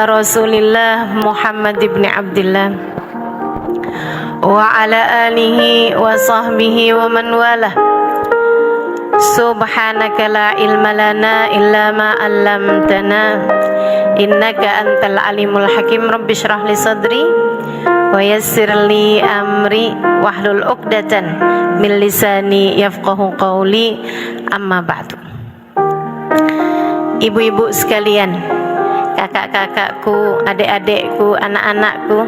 Rasulillah Muhammad ibn Abdullah wa ala alihi wa sahbihi wa man walah. Subhanaka la ilma lana illa ma 'allamtana innaka antal alimul hakim. Rabbi shrah li sadri wa yassir li amri wahlul 'uqdatan min lisani yafqahu qawli. Amma ba'du. Ibu-ibu sekalian, kakak-kakakku, adik-adikku, anak-anakku,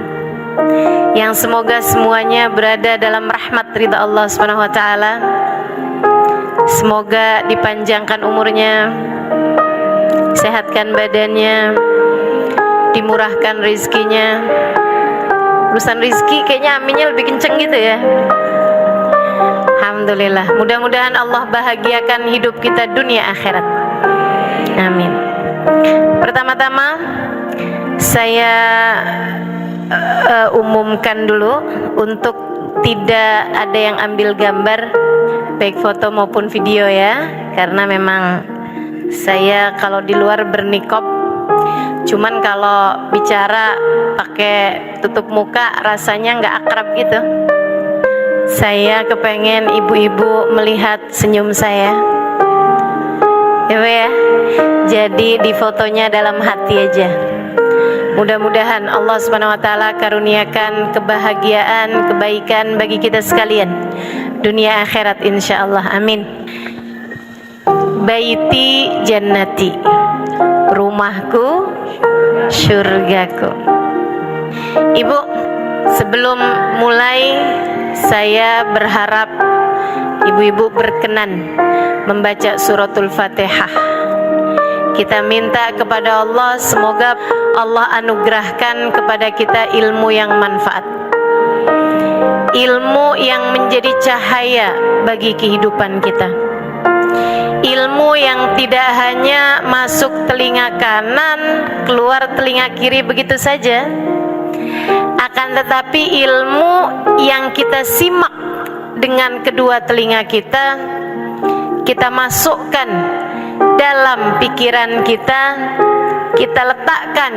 yang semoga semuanya berada dalam rahmat ridha Allah Subhanahu wa taala. Semoga dipanjangkan umurnya, sehatkan badannya, dimurahkan rezekinya. Urusan rezeki kayaknya aminnya lebih kenceng gitu ya. Alhamdulillah. Mudah-mudahan Allah bahagiakan hidup kita dunia akhirat. Amin. Pertama-tama saya umumkan dulu untuk tidak ada yang ambil gambar baik foto maupun video ya, karena memang saya kalau di luar bernikob, cuman kalau bicara pakai tutup muka rasanya nggak akrab gitu. Saya kepengen ibu-ibu melihat senyum saya ya. Jadi di fotonya dalam hati aja. Mudah-mudahan Allah Subhanahu wa taala karuniakan kebahagiaan, kebaikan bagi kita sekalian dunia akhirat insyaallah. Amin. Baiti jannati, rumahku syurgaku. Ibu, sebelum mulai saya berharap ibu-ibu berkenan membaca suratul Fatihah. Kita minta kepada Allah, semoga Allah anugerahkan kepada kita ilmu yang manfaat, ilmu yang menjadi cahaya bagi kehidupan kita, ilmu yang tidak hanya masuk telinga kanan, keluar telinga kiri begitu saja, akan tetapi ilmu yang kita simak dengan kedua telinga kita masukkan dalam pikiran kita letakkan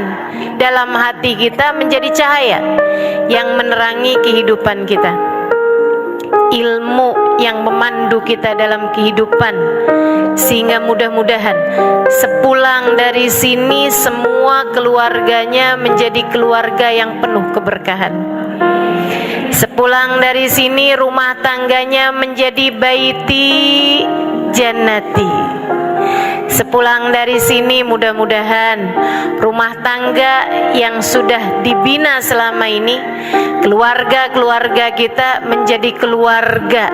dalam hati kita menjadi cahaya yang menerangi kehidupan kita, ilmu yang memandu kita dalam kehidupan, sehingga mudah-mudahan sepulang dari sini semua keluarganya menjadi keluarga yang penuh keberkahan. Sepulang dari sini rumah tangganya menjadi baiti jannati. Sepulang dari sini mudah-mudahan rumah tangga yang sudah dibina selama ini, keluarga-keluarga kita menjadi keluarga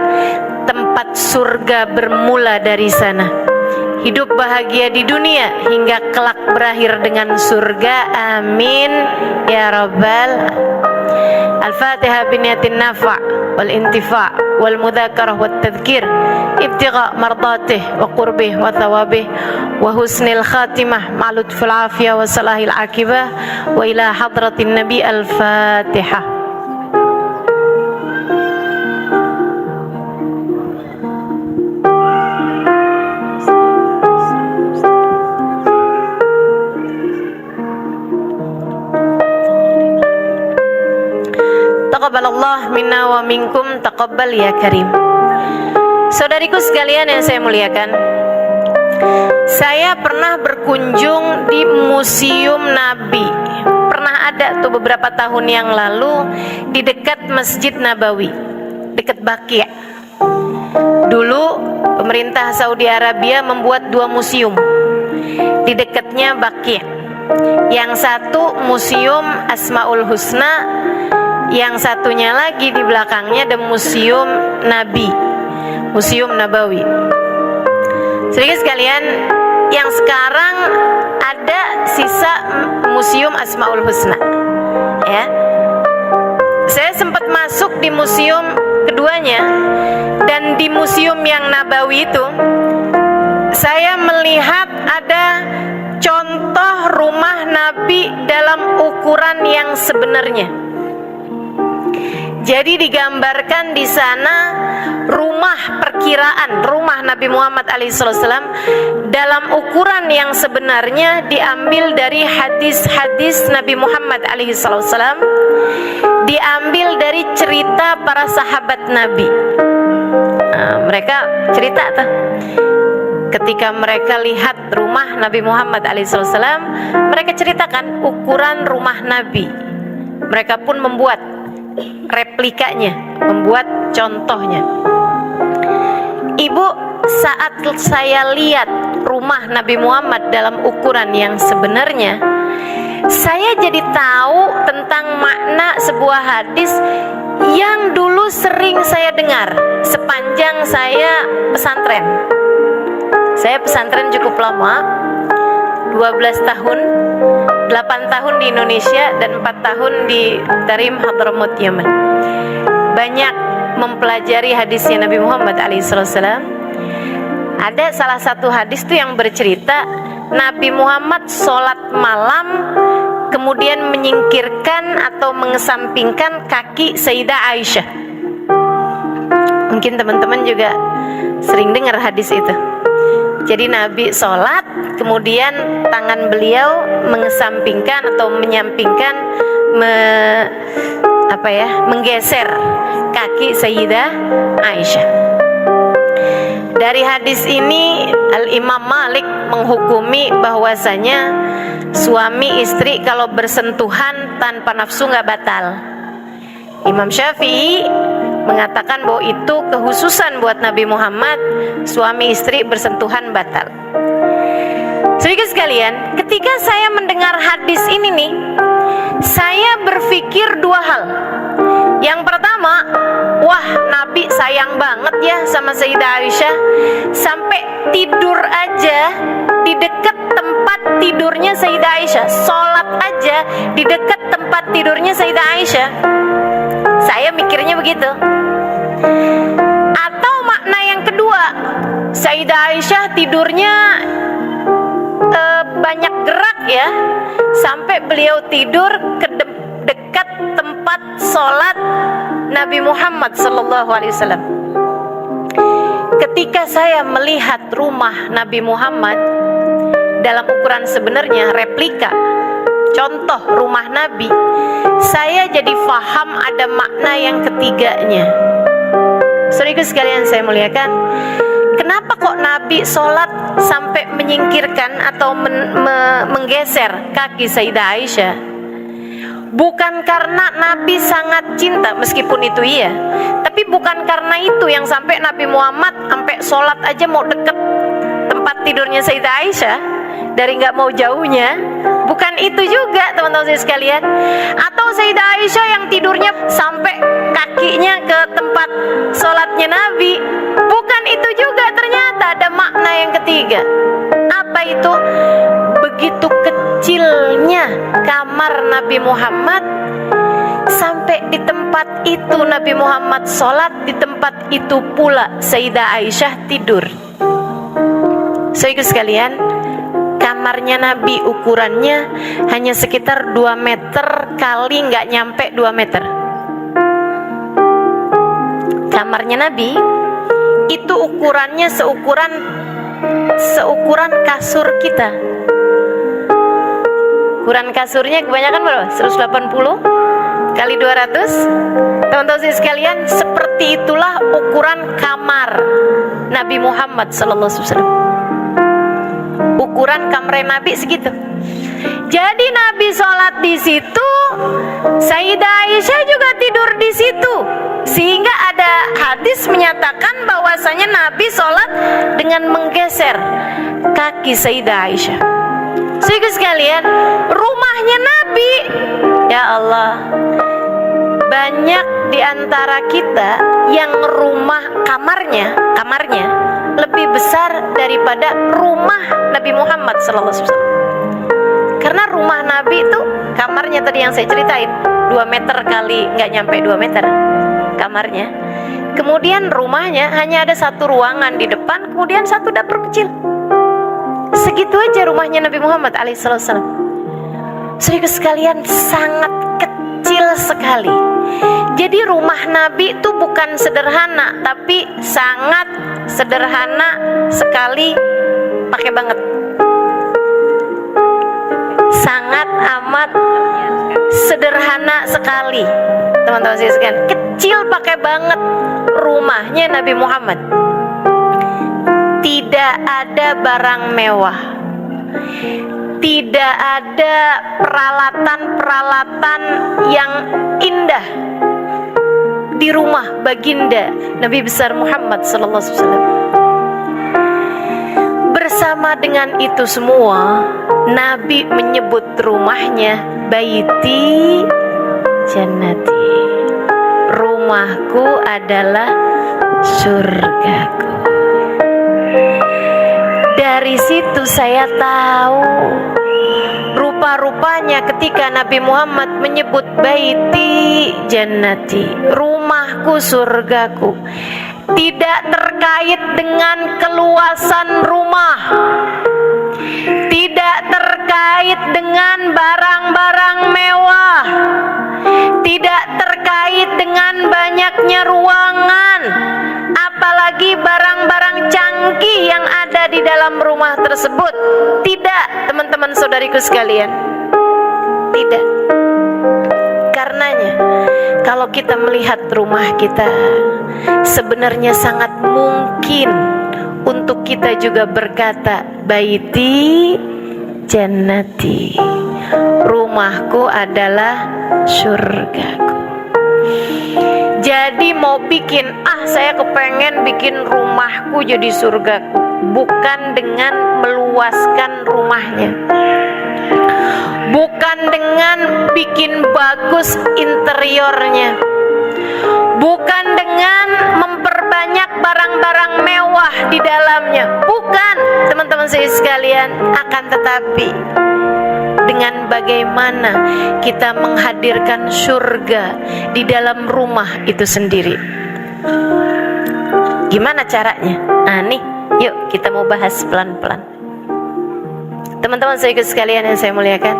tempat surga bermula dari sana. Hidup bahagia di dunia hingga kelak berakhir dengan surga. Amin ya rabbal. Al-Fatihah biniyatin nafa' wal intifa' wal mudzakarah wat tadhkir ibtigha mardatih wa qurbih wa thawabih wa husnil khatimah ma'lutful afiyah wa salahil akibah wa ila hadratin nabi. Al-Fatihah. Taqabbalallah minna wa minkum, taqabbal ya karim. Saudariku sekalian yang saya muliakan, saya pernah berkunjung di Museum Nabi. Pernah ada tuh beberapa tahun yang lalu di dekat Masjid Nabawi, dekat Baqi'. Dulu pemerintah Saudi Arabia membuat 2 museum di dekatnya Baqi'. Yang satu Museum Asmaul Husna, yang satunya lagi di belakangnya ada Museum Nabi, Museum Nabawi. Sedikit sekalian, yang sekarang ada sisa Museum Asmaul Husna ya. Saya sempat masuk di museum keduanya, dan di museum yang Nabawi itu saya melihat ada contoh rumah Nabi dalam ukuran yang sebenarnya. Jadi digambarkan di sana rumah perkiraan rumah Nabi Muhammad alaihissalam dalam ukuran yang sebenarnya diambil dari hadis-hadis Nabi Muhammad alaihissalam, diambil dari cerita para sahabat Nabi. Mereka cerita tuh, ketika mereka lihat rumah Nabi Muhammad alaihissalam, mereka ceritakan ukuran rumah Nabi. Mereka pun membuat replikanya, membuat contohnya. Ibu, saat saya lihat rumah Nabi Muhammad dalam ukuran yang sebenarnya, saya jadi tahu tentang makna sebuah hadis yang dulu sering saya dengar sepanjang saya pesantren. Saya pesantren cukup lama, 12 tahun, 8 tahun di Indonesia dan 4 tahun di Tarim Hadramaut Yaman. Banyak mempelajari hadisnya Nabi Muhammad alaihissalam. Ada salah satu hadis tuh yang bercerita Nabi Muhammad sholat malam, kemudian menyingkirkan atau mengesampingkan kaki Sayyidah Aisyah. Mungkin teman-teman juga sering dengar hadis itu. Jadi Nabi sholat, kemudian tangan beliau mengesampingkan atau menyampingkan, menggeser kaki Sayyidah Aisyah. Dari hadis ini Al-Imam Malik menghukumi bahwasanya suami istri kalau bersentuhan tanpa nafsu nggak batal. Imam Syafi'i mengatakan bahwa itu kekhususan buat Nabi Muhammad, suami istri bersentuhan batal. Sedikit sekalian, ketika saya mendengar hadis ini nih, saya berpikir dua hal. Yang pertama, wah, Nabi sayang banget ya sama Sayyidah Aisyah, sampai tidur aja di dekat tempat tidurnya Sayyidah Aisyah, sholat aja di dekat tempat tidurnya Sayyidah Aisyah. Saya mikirnya begitu. Atau makna yang kedua, Sayyidah Aisyah tidurnya banyak gerak ya, sampai beliau tidur ke dekat tempat sholat Nabi Muhammad SAW. Ketika saya melihat rumah Nabi Muhammad dalam ukuran sebenarnya, replika, contoh rumah Nabi, saya jadi faham ada makna yang ketiganya. Saudaraku sekalian saya muliakan, kenapa kok Nabi sholat sampai menyingkirkan atau menggeser kaki Sayyidah Aisyah? Bukan karena Nabi sangat cinta, meskipun itu iya, tapi bukan karena itu yang sampai Nabi Muhammad sampai sholat aja mau deket tempat tidurnya Sayyidah Aisyah, dari nggak mau jauhnya. Bukan itu juga teman-teman sekalian. Atau Sayyidah Aisyah yang tidurnya sampai kakinya ke tempat sholatnya Nabi. Bukan itu juga, ternyata ada makna yang ketiga. Apa itu? Begitu kecilnya kamar Nabi Muhammad, sampai di tempat itu Nabi Muhammad sholat, di tempat itu pula Sayyidah Aisyah tidur. Saudaraku sekalian, kamarnya Nabi ukurannya hanya sekitar 2 meter kali nggak nyampe 2 meter. Kamarnya Nabi itu ukurannya seukuran kasur kita. Ukuran kasurnya kebanyakan berapa? 180 kali 200. Teman-teman sekalian, seperti itulah ukuran kamar Nabi Muhammad SAW. Ukuran kamar Nabi segitu. Jadi Nabi sholat di situ, Sayyidah Aisyah juga tidur di situ. Sehingga ada hadis menyatakan bahwasanya Nabi sholat dengan menggeser kaki Sayyidah Aisyah. Saudara sekalian, rumahnya Nabi, ya Allah, banyak di antara kita yang rumah kamarnya lebih besar daripada rumah Nabi Muhammad SAW. Karena rumah Nabi itu kamarnya tadi yang saya ceritain 2 meter kali nggak nyampe 2 meter kamarnya. Kemudian rumahnya hanya ada 1 ruangan di depan, kemudian 1 dapur kecil. Segitu aja rumahnya Nabi Muhammad alaihissalam. Saudara sekalian, sangat kecil sekali. Jadi rumah Nabi itu bukan sederhana, tapi sangat sederhana sekali, pakai banget. Sangat amat sederhana sekali, teman-teman sekalian. Kecil pakai banget rumahnya Nabi Muhammad. Tidak ada barang mewah, tidak ada peralatan-peralatan yang indah di rumah baginda Nabi besar Muhammad sallallahu alaihi wasallam. Bersama dengan itu semua, Nabi menyebut rumahnya baiti jannati. Rumahku adalah surgaku. Dari situ saya tahu rupa-rupanya ketika Nabi Muhammad menyebut baiti jannati, rumahku surgaku, tidak terkait dengan keluasan rumah, tidak terkait dengan barang-barang mewah, tidak terkait dengan banyaknya ruangan, apalagi barang-barang canggih yang ada di dalam rumah tersebut. Tidak, teman-teman saudariku sekalian, tidak. Karenanya, kalau kita melihat rumah kita, sebenarnya sangat mungkin untuk kita juga berkata baiti jannati, rumahku adalah surgaku. Jadi mau bikin, saya kepengen bikin rumahku jadi surgaku, bukan dengan meluaskan rumahnya, bukan dengan bikin bagus interiornya, bukan dengan memperbanyak barang-barang mewah di dalamnya, bukan, teman-teman saya sekalian. Akan tetapi dengan bagaimana kita menghadirkan surga di dalam rumah itu sendiri. Gimana caranya? Nih, yuk kita mau bahas pelan-pelan. Teman-teman saya sekalian yang saya muliakan,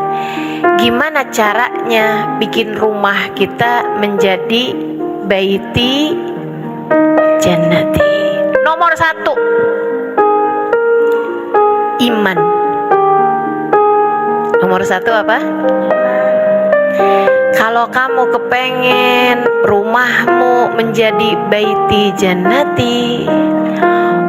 gimana caranya bikin rumah kita menjadi baiti jannati? Nomor 1, iman. Nomor 1 apa? Kalau kamu kepengen rumahmu menjadi baiti jannati,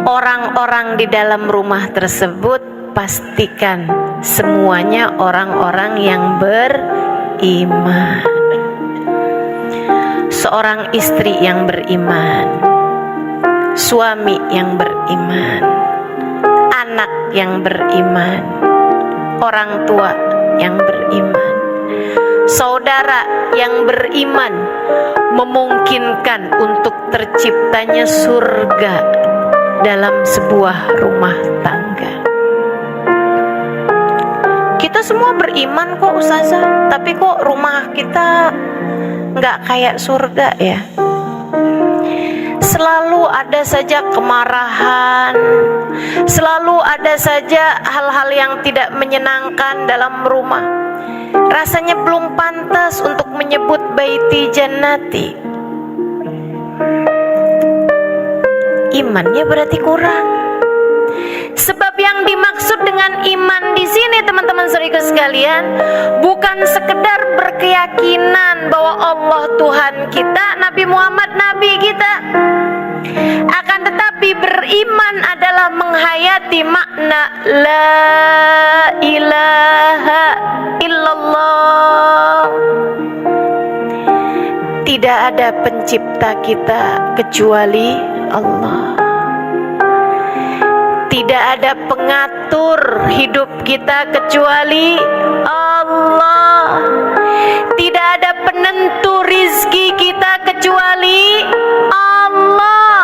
orang-orang di dalam rumah tersebut pastikan semuanya orang-orang yang beriman. Seorang istri yang beriman, suami yang beriman, anak yang beriman, orang tua yang beriman, saudara yang beriman, memungkinkan untuk terciptanya surga dalam sebuah rumah tangga. Kita semua beriman kok Ustazah, tapi kok rumah kita nggak kayak surga ya? Selalu ada saja kemarahan, selalu ada saja hal-hal yang tidak menyenangkan dalam rumah. Rasanya belum pantas untuk menyebut baiti jannati. Imannya berarti kurang. Sebab yang dimaksud dengan iman di sini, teman-teman saudara sekalian, bukan sekedar berkeyakinan bahwa Allah Tuhan kita, Nabi Muhammad Nabi kita. Akan tetapi beriman adalah menghayati makna la ilaha illallah. Tidak ada pencipta kita kecuali Allah. Tidak ada pengatur hidup kita kecuali Allah. Tidak ada penentu rizki kita kecuali Allah.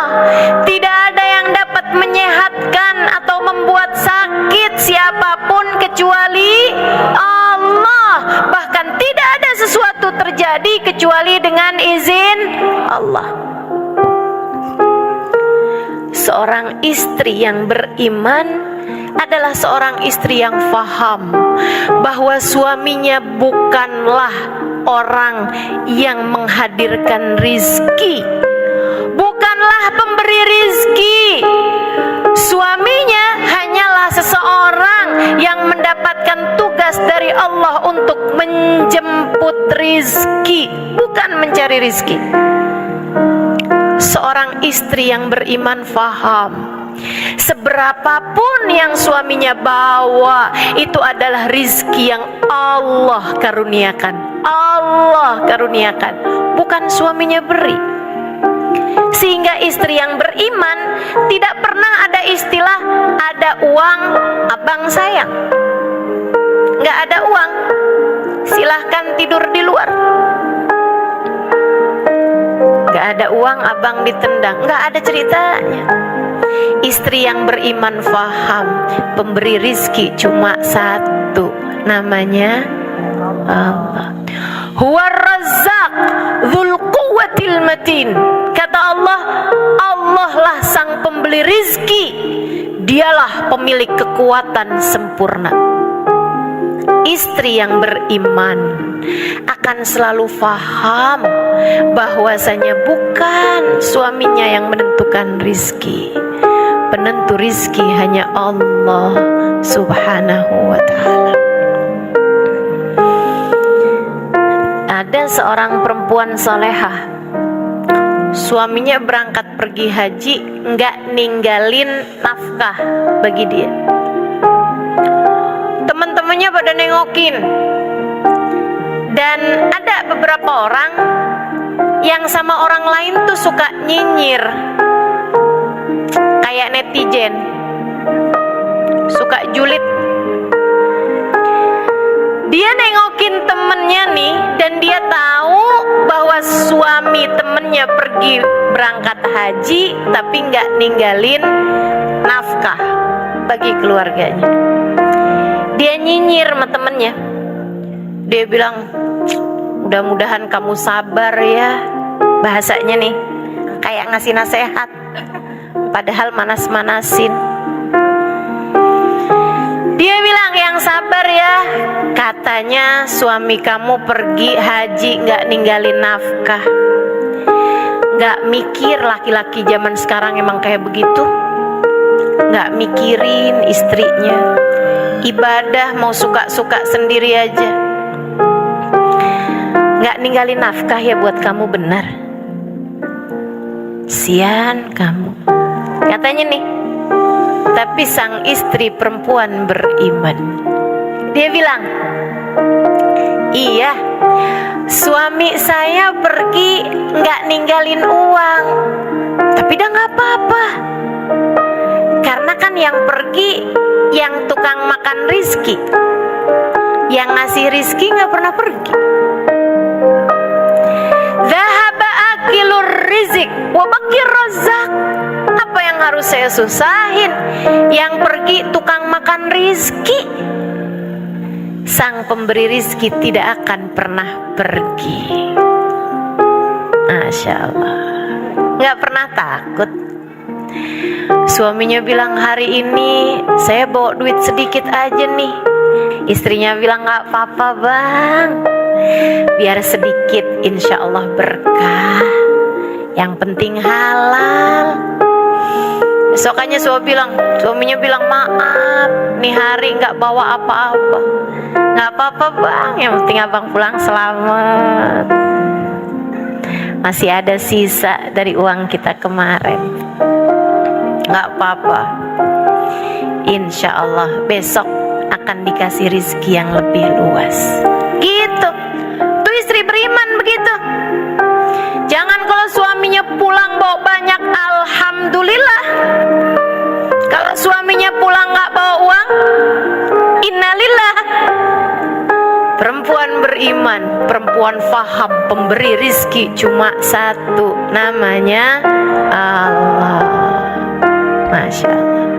Tidak ada yang dapat menyehatkan atau membuat sakit siapapun kecuali Allah. Bahkan tidak ada sesuatu terjadi kecuali dengan izin Allah. Seorang istri yang beriman adalah seorang istri yang faham bahwa suaminya bukanlah orang yang menghadirkan rizki, bukanlah pemberi rizki. Suaminya hanyalah seseorang yang mendapatkan tugas dari Allah untuk menjemput rizki, bukan mencari rizki. Seorang istri yang beriman faham, seberapapun yang suaminya bawa, itu adalah rizki yang Allah karuniakan. Allah karuniakan, bukan suaminya beri. Sehingga istri yang beriman tidak pernah ada istilah ada uang abang sayang. Nggak ada uang, silahkan tidur di luar. Nggak ada uang abang ditendang, nggak ada ceritanya. Istri yang beriman faham, pemberi rizki cuma satu, namanya Allah. Huwa Razzaq dzul quwwatil matin. Kata Allah, Allah lah sang pemberi rizki, dialah pemilik kekuatan sempurna. Istri yang beriman akan selalu faham bahwasanya bukan suaminya yang menentukan rizki. Penentu rizki hanya Allah subhanahu wa ta'ala. Ada seorang perempuan solehah, suaminya berangkat pergi haji, nggak ninggalin nafkah bagi dia. Teman-temannya pada nengokin, dan ada beberapa orang yang sama orang lain tuh suka nyinyir, kayak netizen, suka julid. Dia nengokin temennya nih, dan dia tahu bahwa suami temennya pergi berangkat haji tapi nggak ninggalin nafkah bagi keluarganya. Dia nyinyir sama temennya. Dia bilang, mudah-mudahan kamu sabar ya. Bahasanya nih kayak ngasih nasihat, padahal manas-manasin. Dia bilang, yang sabar ya, katanya suami kamu pergi haji gak ninggalin nafkah. Gak mikir, laki-laki zaman sekarang emang kayak begitu. Gak mikirin istrinya, ibadah mau suka-suka sendiri aja. Gak ninggalin nafkah ya buat kamu, benar. Sian kamu, katanya nih. Tapi sang istri perempuan beriman, dia bilang, iya, suami saya pergi nggak ninggalin uang, tapi dah nggak apa-apa, karena kan yang pergi yang tukang makan rizki, yang ngasih rizki nggak pernah pergi. Dhahaba akilur rizik wa baqir razzaq. Apa yang harus saya susahin? Yang pergi tukang makan rizki. Sang pemberi rizki tidak akan pernah pergi. Masya Allah, gak pernah takut. Suaminya bilang, hari ini saya bawa duit sedikit aja nih. Istrinya bilang, gak apa-apa bang, biar sedikit, insya Allah berkah. Yang penting halal. Besokannya suaminya bilang, maaf, nih hari nggak bawa apa-apa. Nggak apa-apa bang, yang penting abang pulang selamat. Masih ada sisa dari uang kita kemarin. Nggak apa-apa. Insya Allah besok akan dikasih rizki yang lebih luas. Gitu. Tuh istri beriman begitu. Jangan kalau suaminya pulang bawa banyak, alhamdulillah. Kalau suaminya pulang nggak bawa uang, innalillah. Perempuan beriman, perempuan faham, pemberi rizki cuma satu, namanya Allah. Masya Allah.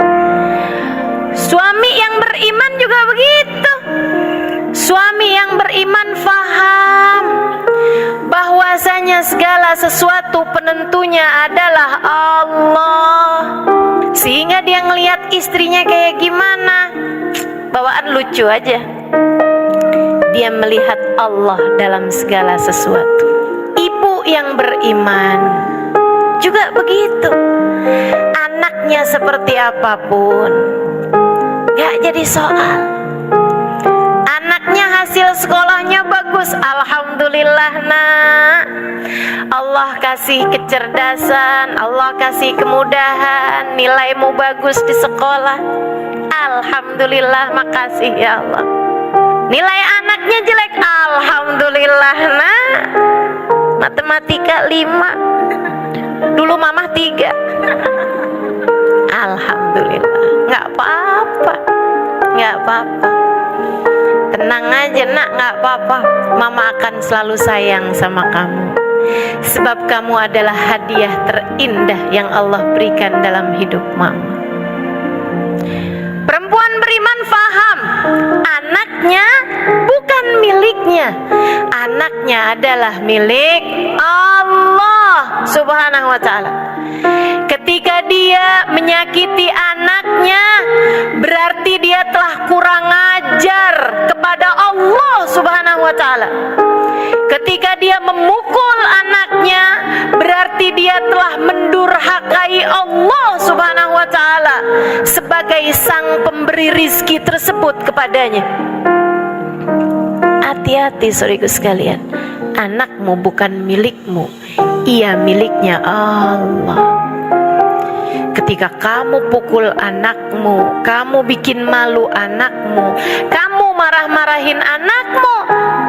Suami yang beriman juga begitu. Suami yang beriman faham bahwasanya segala sesuatu penentunya adalah Allah. sehingga dia ngelihat istrinya kayak gimana, bawaan lucu aja. Dia melihat Allah dalam segala sesuatu. Ibu yang beriman juga begitu. Anaknya seperti apapun gak jadi soal. Anaknya hasil sekolahnya bagus, alhamdulillah nak. Allah kasih kecerdasan, Allah kasih kemudahan, nilaimu bagus di sekolah, alhamdulillah, makasih ya Allah. Nilai anaknya jelek, alhamdulillah nak, matematika 5, dulu mamah 3, alhamdulillah, gak apa-apa, gak apa-apa. Tenang aja nak, gak apa-apa. Mama akan selalu sayang sama kamu, sebab kamu adalah hadiah terindah yang Allah berikan dalam hidup mama. Perempuan beriman faham, anaknya bukan miliknya. Anaknya adalah milik Allah Subhanahu wa ta'ala. Ketika dia menyakiti anaknya, berarti dia telah kurang ajar kepada Allah Subhanahu wa ta'ala. Ketika dia memukul anaknya, berarti dia telah mendurhakai Allah Subhanahu wa ta'ala sebagai sang pemberi rizki tersebut kepadanya. Hati-hati saudaraku sekalian, anakmu bukan milikmu, ia miliknya Allah. Ketika kamu pukul anakmu, kamu bikin malu anakmu, kamu marah-marahin anakmu,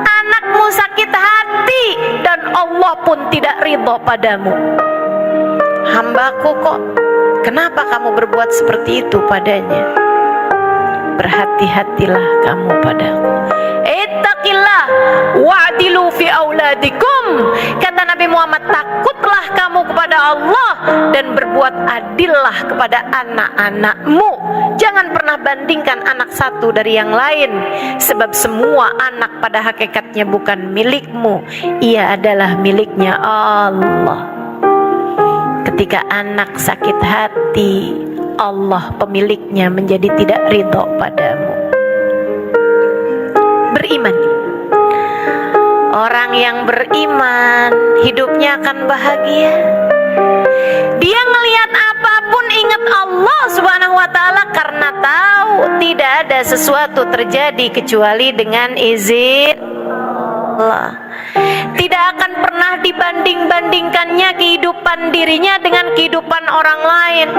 anakmu sakit hati dan Allah pun tidak ridho padamu. Hambaku kok, kenapa kamu berbuat seperti itu padanya? Berhati-hatilah kamu padaku. Ittaqillah wa'dilu fi auladikum. Kata Nabi Muhammad, takutlah kamu kepada Allah dan berbuat adillah kepada anak-anakmu. Jangan pernah bandingkan anak satu dari yang lain, sebab semua anak pada hakikatnya bukan milikmu, ia adalah miliknya Allah. Ketika anak sakit hati, Allah pemiliknya menjadi tidak ridho padamu. Beriman. Orang yang beriman hidupnya akan bahagia. Dia ngelihat apapun ingat Allah Subhanahu wa ta'ala, karena tahu tidak ada sesuatu terjadi kecuali dengan izin Allah. Tidak akan pernah dibanding-bandingkannya kehidupan dirinya dengan kehidupan orang lain.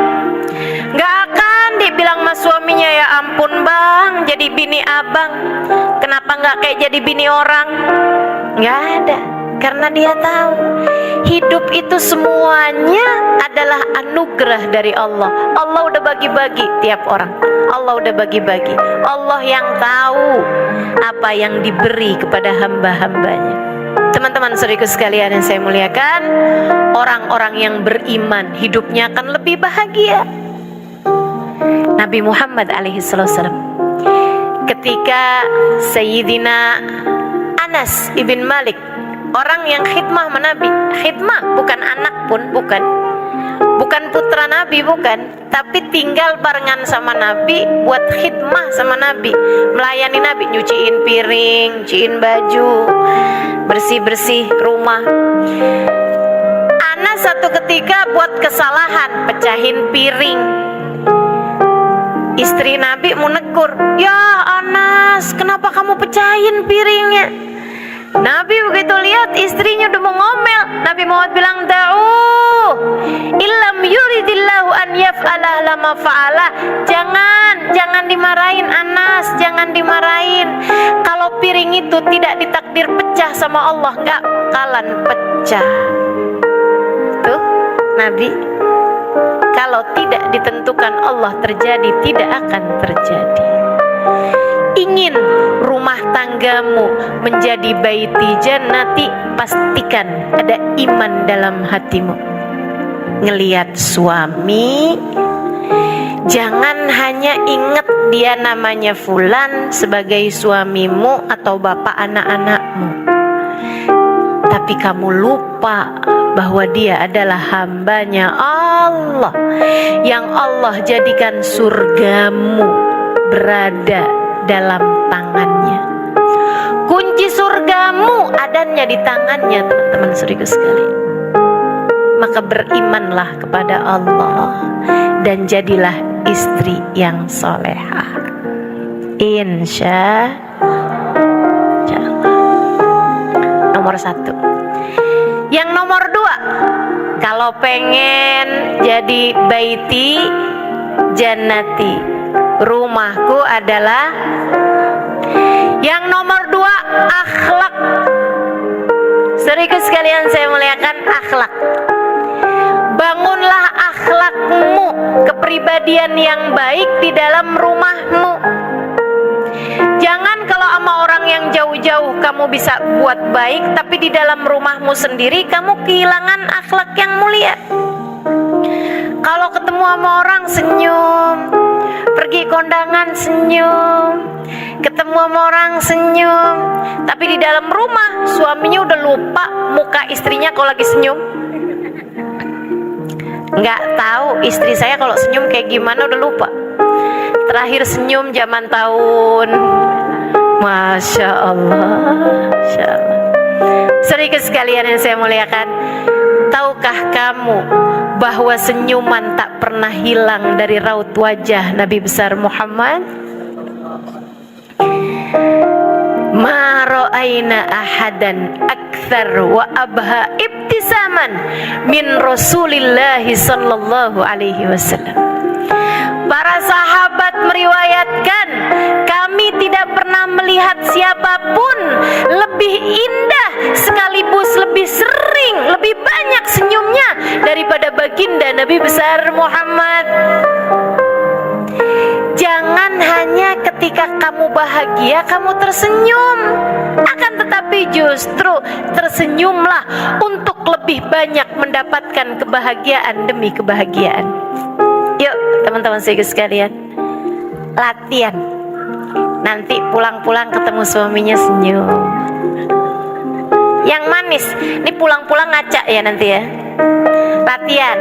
Gak akan dibilang sama suaminya, ya ampun bang, jadi bini abang, kenapa gak kayak jadi bini orang? Gak ada, karena dia tahu hidup itu semuanya adalah anugerah dari Allah. Allah udah bagi-bagi tiap orang, Allah udah bagi-bagi. Allah yang tahu apa yang diberi kepada hamba-hambanya. Teman-teman saudaraku sekalian yang saya muliakan, orang-orang yang beriman hidupnya akan lebih bahagia. Nabi Muhammad alaihissalam, ketika Sayyidina Anas ibn Malik, orang yang khidmah Nabi, khidmah bukan anak pun, bukan putra Nabi, bukan, tapi tinggal barengan sama Nabi, buat khidmah sama Nabi, melayani Nabi, nyuciin piring, nyuciin baju, bersih-bersih rumah. Anas satu ketika buat kesalahan, pecahin piring. Istri Nabi mau negur, ya Anas, kenapa kamu pecahin piringnya? Nabi begitu lihat istrinya udah mau ngomel, Nabi Muhammad bilang, da'u illam yuridillahu an yaf'alah lama fa'alah. Jangan dimarahin Anas, jangan dimarahin. Kalau piring itu tidak ditakdir pecah sama Allah, nggak bakalan pecah. Tuh Nabi, kalau tidak ditentukan Allah terjadi, tidak akan terjadi. Ingin rumah tanggamu menjadi baiti jannati, pastikan ada iman dalam hatimu. Ngelihat suami, jangan hanya ingat dia namanya fulan sebagai suamimu atau bapak anak-anakmu, tapi kamu lupa bahwa dia adalah hambanya Allah yang Allah jadikan surgamu berada dalam tangannya. Kunci surgamu adanya di tangannya, teman-teman saudara sekalian. Maka berimanlah kepada Allah dan jadilah istri yang solehah, insya Allah. Nomor 1. Yang nomor 2, kalau pengen jadi baiti jannati, rumahku adalah. Yang nomor 2, akhlak. Saudaraku sekalian, saya muliakan akhlak. Bangunlah akhlakmu, kepribadian yang baik di dalam rumahmu. Jangan kalau sama orang yang jauh-jauh kamu bisa buat baik, tapi di dalam rumahmu sendiri kamu kehilangan akhlak yang mulia. Kalau ketemu sama orang senyum, pergi kondangan senyum, ketemu sama orang senyum, tapi di dalam rumah suaminya udah lupa muka istrinya kalau lagi senyum. Nggak tahu istri saya kalau senyum kayak gimana, udah lupa. Terakhir senyum zaman tahun, Masya Allah, Masya Allah. Saudara sekalian yang saya muliakan, tahukah kamu bahwa senyuman tak pernah hilang dari raut wajah Nabi besar Muhammad? Ma ra'aina ahadan akthar wa abha ibtisaman min Rasulillahi sallallahu alaihi wasallam. Para sahabat meriwayatkan, kami tidak pernah melihat siapapun lebih indah sekaligus lebih sering, lebih banyak senyumnya daripada baginda Nabi besar Muhammad. Jangan hanya ketika kamu bahagia kamu tersenyum, akan tetapi justru tersenyumlah untuk lebih banyak mendapatkan kebahagiaan demi kebahagiaan. Yuk teman-teman sekalian, latihan. Nanti pulang-pulang ketemu suaminya senyum yang manis. Ini pulang-pulang ngaca ya nanti ya. Latihan,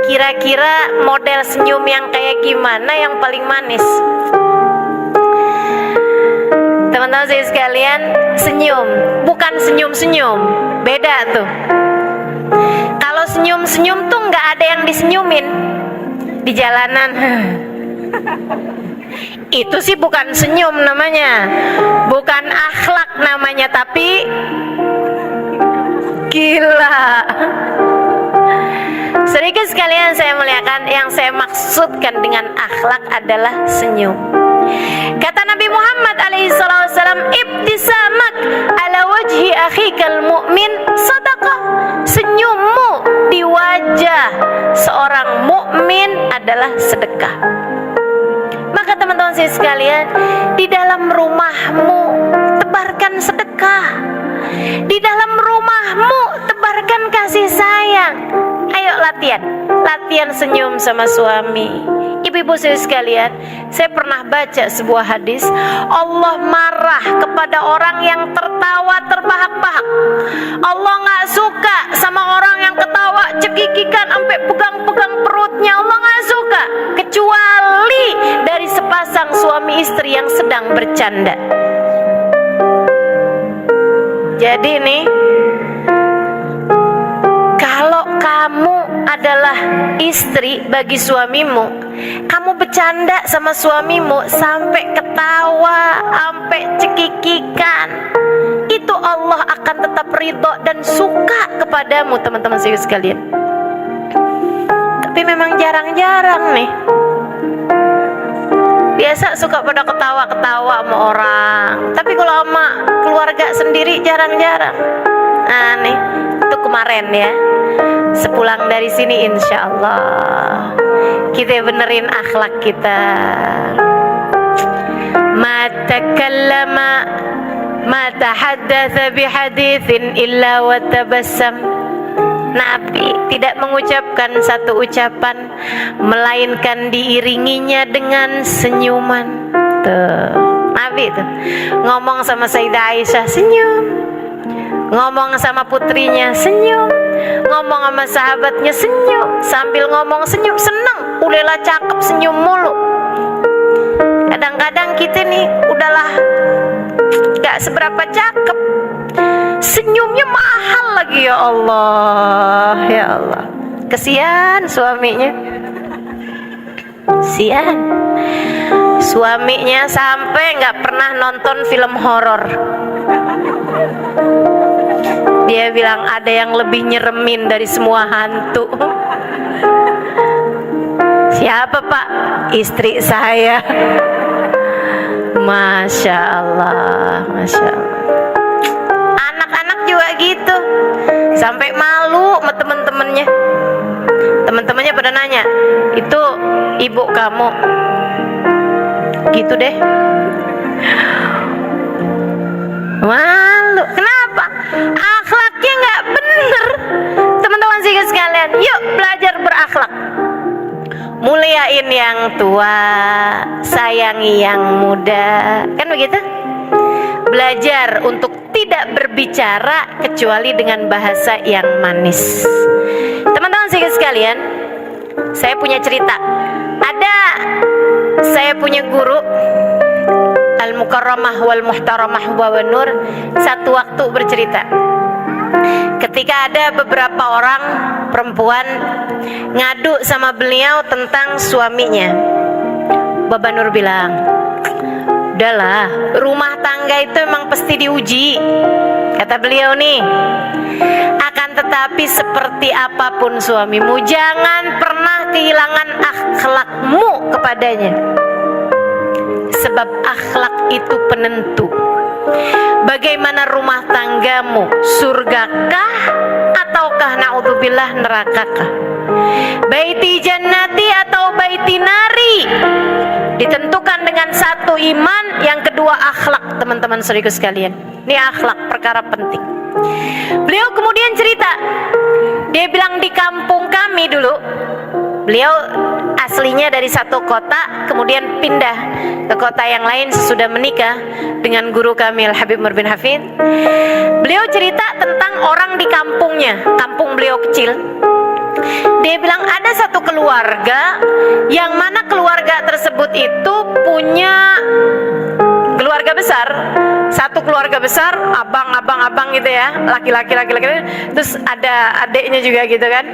kira-kira model senyum yang kayak gimana yang paling manis? Teman-teman saya sekalian, senyum bukan senyum-senyum, beda tuh. Kalau senyum-senyum tuh nggak ada yang disenyumin di jalanan. Itu sih bukan senyum namanya, bukan akhlak namanya, tapi gila. Sedikit sekalian saya muliakan, yang saya maksudkan dengan akhlak adalah senyum. Kata Nabi Muhammad alaihissalam, ibtisamak ala wajhi akhikal mu'min sadaqah. Senyummu di wajah seorang mukmin adalah sedekah. Maka teman-teman saya sekalian, di dalam rumahmu tebarkan sedekah. Di dalam rumahmu tebarkan kasih sayang. Ayo latihan senyum sama suami. Ibu-ibu saya sekalian, saya pernah baca sebuah hadis, Allah marah kepada orang yang tertawa terbahak-bahak. Allah gak suka sama orang yang ketawa cekikikan sampai pegang-pegang perutnya. Allah gak suka, kecuali dari sepasang suami istri yang sedang bercanda. Jadi nih, kalau kamu adalah istri bagi suamimu, kamu bercanda sama suamimu sampai ketawa, sampai cekikikan, itu Allah akan tetap ridho dan suka kepadamu, teman-teman saya sekalian. Tapi memang jarang-jarang nih. Biasa suka pada ketawa-ketawa sama orang, tapi kalau sama keluarga sendiri jarang-jarang. Nah nih, itu kemarin ya, sepulang dari sini insya Allah kita benerin akhlak kita. Ma takallama ma tahaddatsa bihaditsin illa wa tabassam. Nabi tidak mengucapkan satu ucapan melainkan diiringinya dengan senyuman. Tuh, Nabi tuh ngomong sama Sayyidah Aisyah senyum, ngomong sama putrinya senyum, ngomong sama sahabatnya senyum, sambil ngomong senyum, seneng, ulela cakep senyum mulu. Kadang-kadang kita nih udahlah gak seberapa cakep, senyumnya mahal lagi. Ya Allah, ya Allah, kesian suaminya. Sian, suaminya sampai nggak pernah nonton film horor. Dia bilang ada yang lebih nyeremin dari semua hantu. Siapa Pak? Istri saya. Masya Allah, Masya Allah. Anak-anak juga gitu, sampai malu sama temen-temennya. Teman-temannya pada nanya, itu ibu kamu? Gitu deh. Malu. Kenapa? Akhlaknya nggak bener. Teman-teman sekalian, yuk belajar berakhlak. Muliain yang tua, sayangi yang muda. Kan begitu? Belajar untuk tidak berbicara kecuali dengan bahasa yang manis. Teman-teman sekalian, saya punya cerita. Saya punya guru Al-Mukarramah wal Muhtaramah wa Nur. Satu waktu bercerita, ketika ada beberapa orang perempuan ngadu sama beliau tentang suaminya, Baba Nur bilang, udahlah, rumah tangga itu emang pasti diuji. Kata beliau nih, akan tetapi seperti apapun suamimu, jangan pernah kehilangan akhlakmu kepadanya. Sebab akhlak itu penentu bagaimana rumah tanggamu, surgakah ataukah naudzubillah nerakakah, baiti jannati atau baiti nari. Ditentukan dengan satu iman, yang kedua akhlak. Teman-teman saudaraku sekalian, ini akhlak perkara penting. Beliau kemudian cerita, dia bilang di kampung kami dulu, beliau aslinya dari satu kota, kemudian pindah ke kota yang lain sesudah menikah dengan guru kami Al Habib Umar bin Hafid. Beliau cerita tentang orang di kampungnya, kampung beliau kecil. Dia bilang ada satu keluarga, yang mana keluarga tersebut itu punya keluarga besar, satu keluarga besar, abang gitu ya, laki-laki, terus ada adiknya juga gitu kan,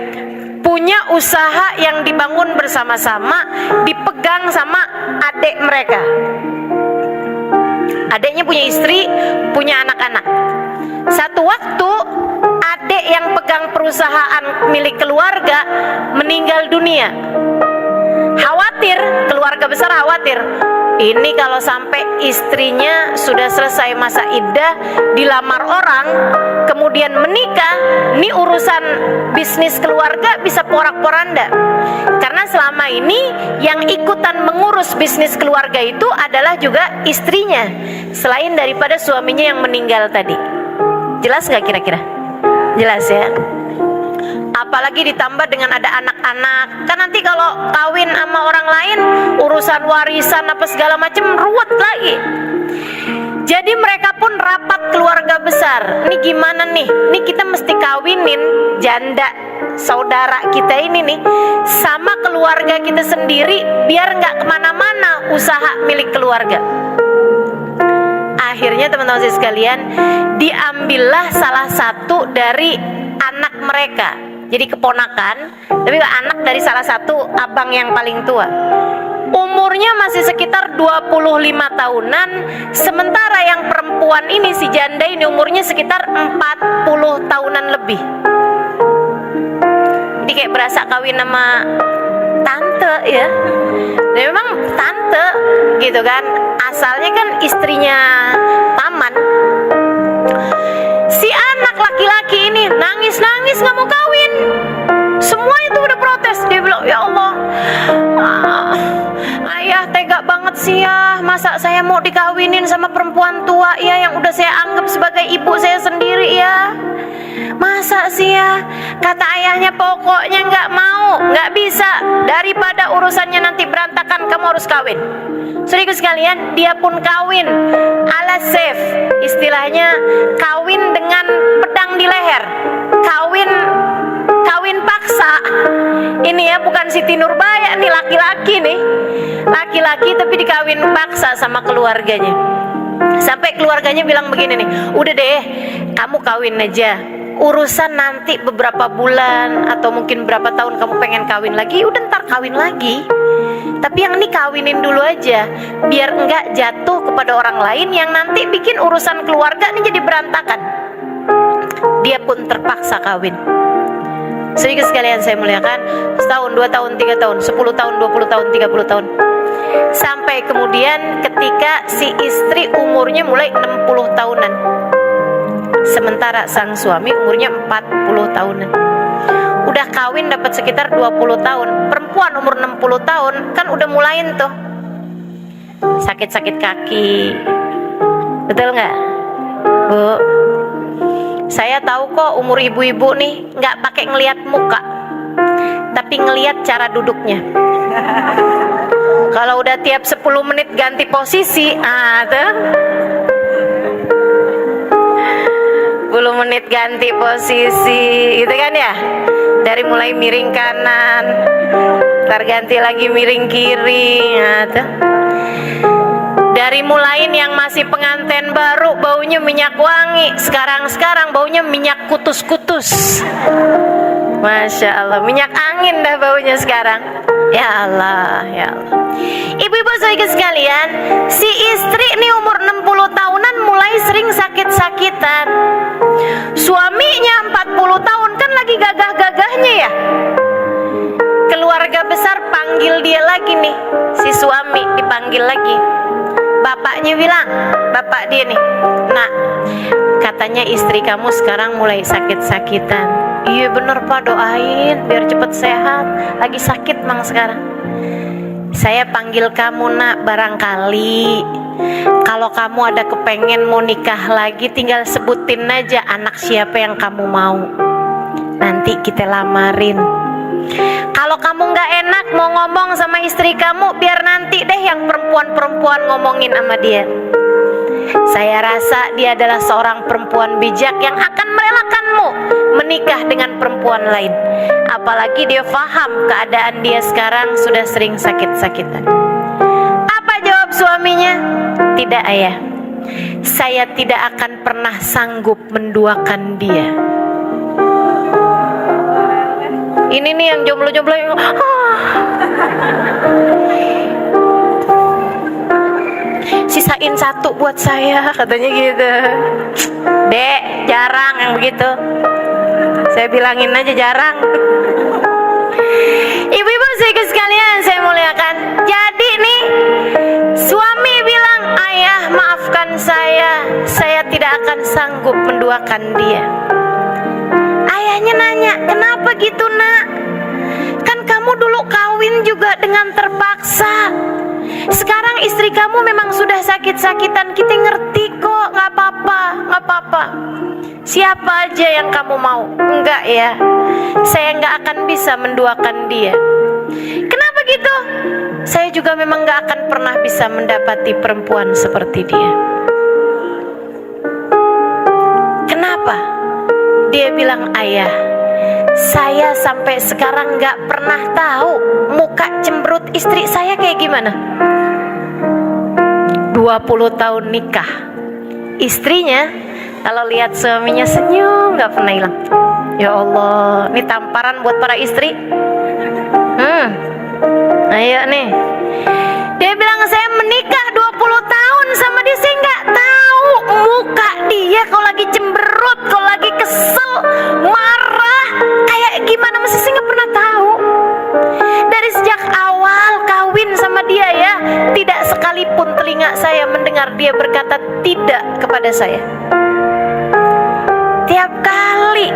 punya usaha yang dibangun bersama-sama, dipegang sama adik mereka. Adiknya punya istri, punya anak-anak. Satu waktu adik yang pegang perusahaan milik keluarga meninggal dunia. Khawatir, keluarga besar khawatir, ini kalau sampai istrinya sudah selesai masa iddah, dilamar orang, kemudian menikah, ini urusan bisnis keluarga bisa porak-poranda. Karena selama ini yang ikutan mengurus bisnis keluarga itu adalah juga istrinya, selain daripada suaminya yang meninggal tadi. Jelas gak kira-kira? Jelas ya. Apalagi ditambah dengan ada anak-anak, kan nanti kalau kawin sama orang lain, urusan warisan apa segala macam ruwet lagi. Jadi mereka pun rapat keluarga besar. Ini gimana nih? Ini kita mesti kawinin janda saudara kita ini nih sama keluarga kita sendiri, biar nggak kemana-mana usaha milik keluarga. Akhirnya teman-teman sekalian, diambillah salah satu dari anak mereka. Jadi keponakan, tapi anak dari salah satu abang yang paling tua. Umurnya masih sekitar 25 tahunan, sementara yang perempuan ini, si janda ini umurnya sekitar 40 tahunan lebih. Jadi kayak berasa kawin sama tante ya. Dan memang tante gitu kan, asalnya kan istrinya paman. Si anak laki-laki ini nangis-nangis gak mau kawin. Semua itu udah protes. Dia bilang, ya Allah, ayah tega banget sih ya, masa saya mau dikawinin sama perempuan tua ya, yang udah saya anggap sebagai ibu saya sendiri ya. Masa sih ya? Kata ayahnya pokoknya nggak mau, nggak bisa. Daripada urusannya nanti berantakan, kamu harus kawin. Saudaraku sekalian, dia pun kawin ala safe, istilahnya kawin dengan pedang di leher, kawin Ini ya bukan Siti Nurbaya nih, laki-laki nih. Laki-laki tapi dikawin paksa sama keluarganya. Sampai keluarganya bilang begini nih, udah deh kamu kawin aja, urusan nanti beberapa bulan atau mungkin berapa tahun kamu pengen kawin lagi, udah ntar kawin lagi. Tapi yang ini kawinin dulu aja, biar enggak jatuh kepada orang lain yang nanti bikin urusan keluarga ini jadi berantakan. Dia pun terpaksa kawin. Sehingga sekalian saya muliakan, setahun, 2 tahun, 3 tahun, 10 tahun, 20 tahun, 30 tahun. Sampai kemudian ketika si istri umurnya mulai 60 tahunan. Sementara sang suami umurnya 40 tahunan. Udah kawin dapat sekitar 20 tahun. Perempuan umur 60 tahun kan udah mulain tuh sakit-sakit kaki. Betul nggak, Bu? Saya tahu kok umur ibu-ibu nih nggak pakai ngelihat muka, tapi ngelihat cara duduknya. Kalau udah tiap 10 menit ganti posisi, tuh 10 menit ganti posisi, gitu kan ya? Dari mulai miring kanan, ntar ganti lagi miring kiri, tuh. Dari mulain yang masih pengantin baru baunya minyak wangi, sekarang baunya minyak kutus-kutus. Masya Allah, minyak angin dah baunya sekarang. Ya Allah, ya Allah. Ibu-ibu saudara sekalian, si istri ini umur 60 tahunan mulai sering sakit-sakitan. Suaminya 40 tahun kan lagi gagah-gagahnya ya. Keluarga besar panggil dia lagi nih, si suami dipanggil lagi. Bapaknya bilang, bapak dia nih, nak, katanya istri kamu sekarang mulai sakit-sakitan. Iya bener pak, doain biar cepet sehat. Lagi sakit mang sekarang. Saya panggil kamu nak, barangkali kalau kamu ada kepengen mau nikah lagi, tinggal sebutin aja anak siapa yang kamu mau, nanti kita lamarin. Kalau kamu nggak enak mau ngomong sama istri kamu, biar nanti deh yang perempuan-perempuan ngomongin sama dia. Saya rasa dia adalah seorang perempuan bijak yang akan merelakanmu menikah dengan perempuan lain. Apalagi dia paham keadaan dia sekarang sudah sering sakit-sakitan. Apa jawab suaminya? Tidak ayah, saya tidak akan pernah sanggup menduakan dia. Ini nih yang jomblo-jomblo yang sisain satu buat saya, katanya gitu. Dek, jarang yang begitu. Saya bilangin aja jarang. Ibu-ibu sekalian saya muliakan. Jadi nih, suami bilang, ayah maafkan saya tidak akan sanggup menduakan dia. Ayahnya nanya, kenapa gitu nak? Kan kamu dulu kawin juga dengan terpaksa. Sekarang istri kamu memang sudah sakit-sakitan, kita ngerti kok, nggak apa-apa. Siapa aja yang kamu mau? Enggak ya, saya nggak akan bisa menduakan dia. Kenapa gitu? Saya juga memang nggak akan pernah bisa mendapati perempuan seperti dia. Kenapa? Dia bilang, ayah, saya sampai sekarang gak pernah tahu muka cemberut istri saya kayak gimana. 20 tahun nikah, istrinya kalau lihat suaminya senyum gak pernah hilang. Ya Allah, ini tamparan buat para istri. Ayo nih. Dia bilang, saya menikah 20 tahun sama dia, saya gak tahu muka dia kalau lagi cemberut, kalau lagi kesel, marah, kayak gimana, masih saya gak pernah tahu. Dari sejak awal kawin sama dia ya, tidak sekalipun telinga saya mendengar dia berkata tidak kepada saya. Tiap kali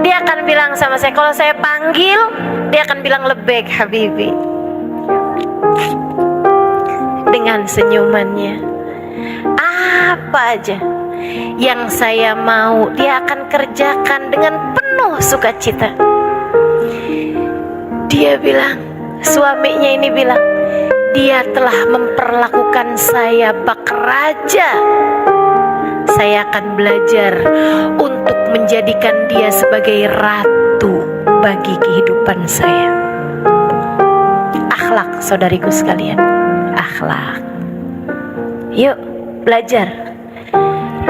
dia akan bilang sama saya, kalau saya panggil dia akan bilang lebek habibi, dengan senyumannya. Apa aja yang saya mau dia akan kerjakan dengan penuh sukacita. Dia bilang, suaminya ini bilang, dia telah memperlakukan saya bak raja. Saya akan belajar untuk menjadikan dia sebagai ratu bagi kehidupan saya. akhlak, saudariku sekalian. Akhlak. Yuk belajar.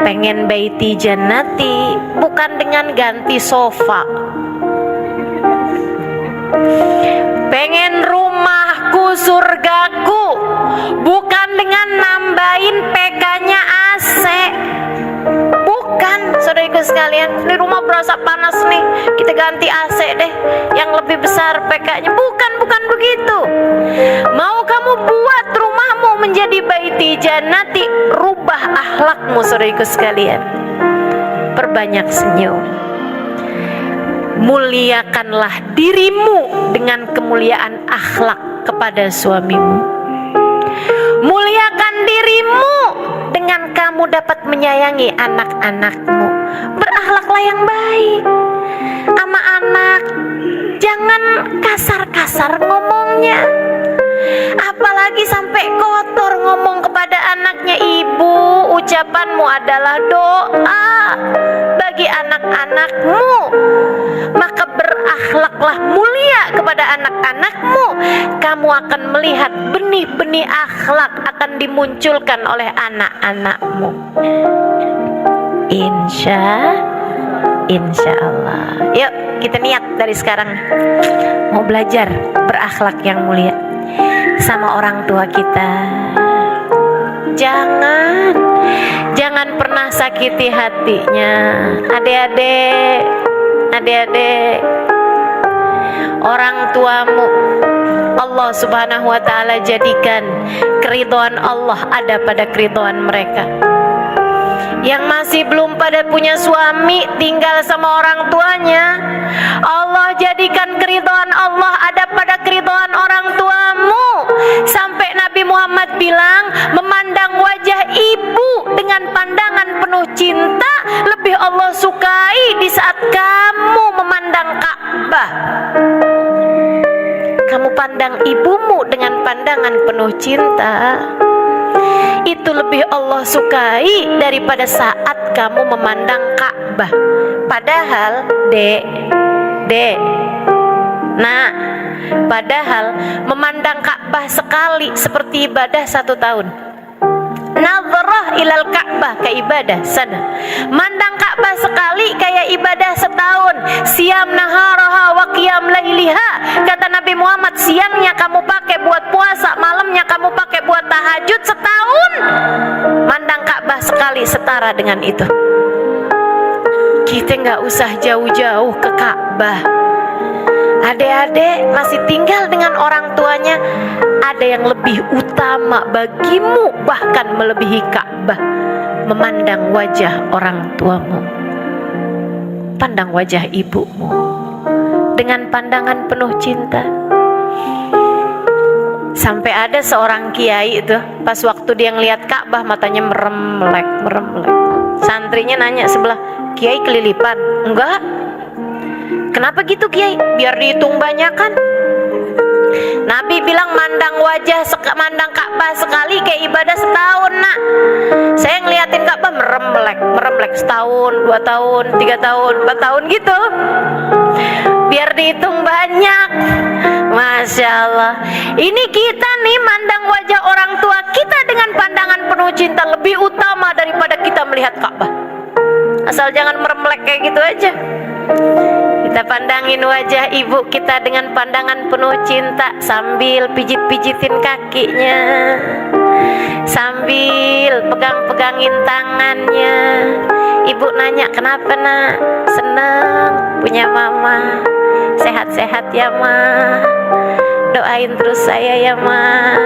Pengen baiti jannati bukan dengan ganti sofa. Pengen rumahku surgaku bukan dengan nambahin PK-nya AC. Bukan, saudariku sekalian. Di rumah berasa panas nih, kita ganti AC deh yang lebih besar PK-nya. Bukan begitu. Mau kamu buat rumahmu menjadi baiti jannati, rubah akhlakmu, saudariku sekalian. Perbanyak senyum. Muliakanlah dirimu dengan kemuliaan akhlak kepada suamimu. Muliakan dirimu dengan kamu dapat menyayangi anak-anakmu. Berakhlaklah yang baik sama anak. Jangan kasar-kasar ngomongnya, apalagi sampai kotor ngomong kepada anaknya. Ibu, ucapanmu adalah doa bagi anak-anakmu, maka berakhlaklah mulia kepada anak-anakmu. Kamu akan melihat benih-benih akhlak akan dimunculkan oleh anak-anakmu. Insya Allah. Yuk kita niat dari sekarang mau belajar berakhlak yang mulia sama orang tua kita. Jangan pernah sakiti hatinya. Adik-adik, orang tuamu Allah Subhanahu wa ta'ala jadikan keridhaan Allah ada pada keridhaan mereka. Yang masih belum pada punya suami, tinggal sama orang tuanya, Allah jadikan keridhaan Allah ada pada keridhaan orang tuamu. Sampai Nabi Muhammad bilang, memandang wajah ibu dengan pandangan penuh cinta lebih Allah sukai di saat kamu memandang Ka'bah. Kamu pandang ibumu dengan pandangan penuh cinta, itu lebih Allah sukai daripada saat kamu memandang Ka'bah. Padahal padahal memandang Ka'bah sekali seperti ibadah 1 tahun. Nazarah ilal Ka'bah ke ibadah sana. Mandang Ka'bah sekali kayak ibadah setahun. Siam naharaha wa qiyam lailiha. Kata Nabi Muhammad, siangnya kamu pakai buat puasa, malamnya kamu pakai buat tahajud setahun. Mandang Ka'bah sekali setara dengan itu. Kita nggak usah jauh-jauh ke Ka'bah. Adik-adik masih tinggal dengan orang tuanya, ada yang lebih utama bagimu bahkan melebihi Ka'bah. Memandang wajah orang tuamu. Pandang wajah ibumu dengan pandangan penuh cinta. Sampai ada seorang kiai itu, pas waktu dia ngelihat Ka'bah matanya meremlek. Santrinya nanya sebelah, "Kiai kelilipan?" "Enggak." "Kenapa gitu Kiai?" "Biar dihitung banyakan." Nabi bilang mandang mandang Ka'bah sekali kayak ibadah setahun, nak. Saya ngeliatin Ka'bah meremlek setahun, 2 tahun, 3 tahun, 4 tahun gitu. Biar dihitung banyak. Masya Allah. Ini kita nih mandang wajah orang tua kita dengan pandangan penuh cinta lebih utama daripada kita melihat Ka'bah. Asal jangan meremlek kayak gitu aja. Kita pandangin wajah ibu kita dengan pandangan penuh cinta sambil pijit-pijitin kakinya, sambil pegang-pegangin tangannya. Ibu nanya, "Kenapa nak? Senang punya mama. Sehat-sehat ya ma. Doain terus saya ya ma.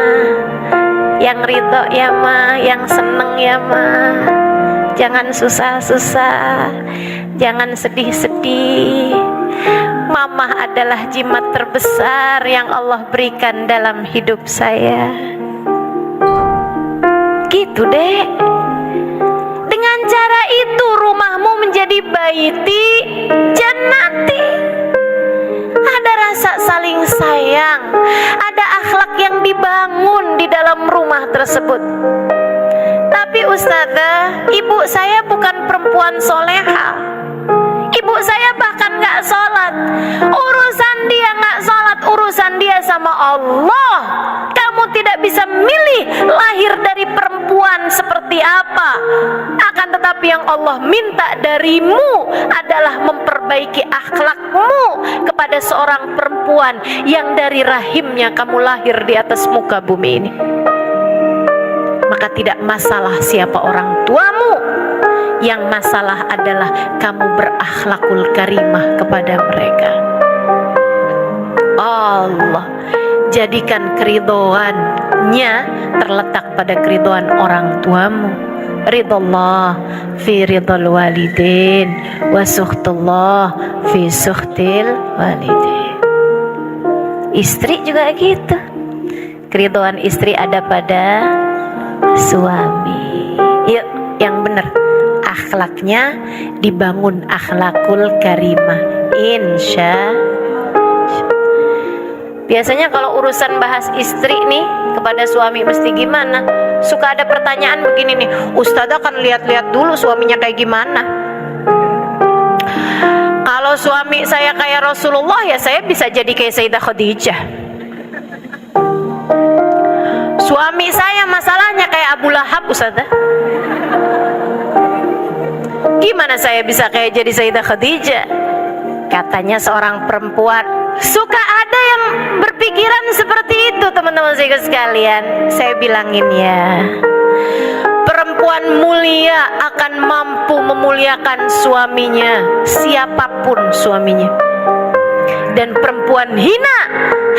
Yang ridho ya ma, yang seneng ya ma. Jangan susah-susah, jangan sedih-sedih. Mama adalah jimat terbesar yang Allah berikan dalam hidup saya." Gitu dek. Dengan cara itu rumahmu menjadi baiti jannati. Ada rasa saling sayang, ada akhlak yang dibangun di dalam rumah tersebut. Tapi ustazah, ibu saya bukan perempuan soleha. Ibu saya bahkan gak sholat. Urusan dia gak sholat, urusan dia sama Allah. Kamu tidak bisa milih lahir dari perempuan seperti apa. Akan tetapi yang Allah minta darimu adalah memperbaiki akhlakmu kepada seorang perempuan yang dari rahimnya kamu lahir di atas muka bumi ini. Maka tidak masalah siapa orang tuamu, yang masalah adalah kamu berakhlakul karimah kepada mereka. Allah jadikan keridhoannya terletak pada keridhoan orang tuamu. Ridallah fi ridal walidin wa sukhtullah fi sukhtil walidin. Istri juga gitu. Keridhoan istri ada pada suami. Yuk, yang benar. Akhlaknya dibangun akhlakul karimah. Insya. Biasanya kalau urusan bahas istri nih kepada suami mesti gimana? Suka ada pertanyaan begini nih, Ustazah kan lihat-lihat dulu suaminya kayak gimana. Kalau suami saya kayak Rasulullah, ya saya bisa jadi kayak Sayyidah Khadijah. Suami saya masalahnya kayak Abu Lahab, Ustazah. Gimana saya bisa kayak jadi Sayyidah Khadijah? Katanya seorang perempuan. Suka ada yang berpikiran seperti itu, teman-teman sekalian. Saya bilangin ya, perempuan mulia akan mampu memuliakan suaminya, siapapun suaminya. Dan perempuan hina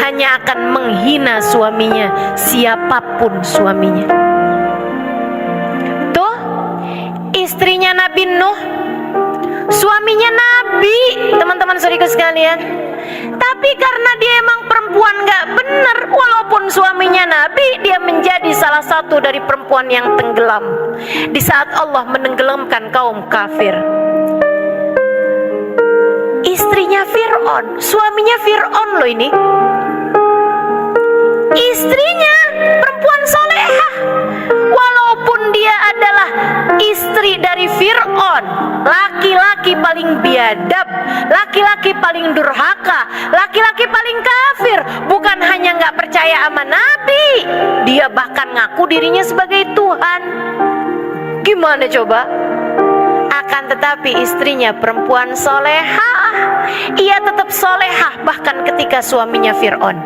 hanya akan menghina suaminya, siapapun suaminya. Tuh, istrinya Nabi Nuh, suaminya Nabi, teman-teman saudaraku sekalian. Tapi karena dia emang perempuan gak benar, walaupun suaminya Nabi, dia menjadi salah satu dari perempuan yang tenggelam di saat Allah menenggelamkan kaum kafir. Istrinya Fir'aun, suaminya Fir'aun loh ini. Istrinya perempuan solehah, walaupun dia adalah istri dari Fir'aun, laki-laki paling biadab, laki-laki paling durhaka, laki-laki paling kafir. Bukan hanya gak percaya sama Nabi, dia bahkan ngaku dirinya sebagai Tuhan. Gimana coba? Akan tetapi istrinya perempuan solehah, ia tetap solehah bahkan ketika suaminya Fir'aun.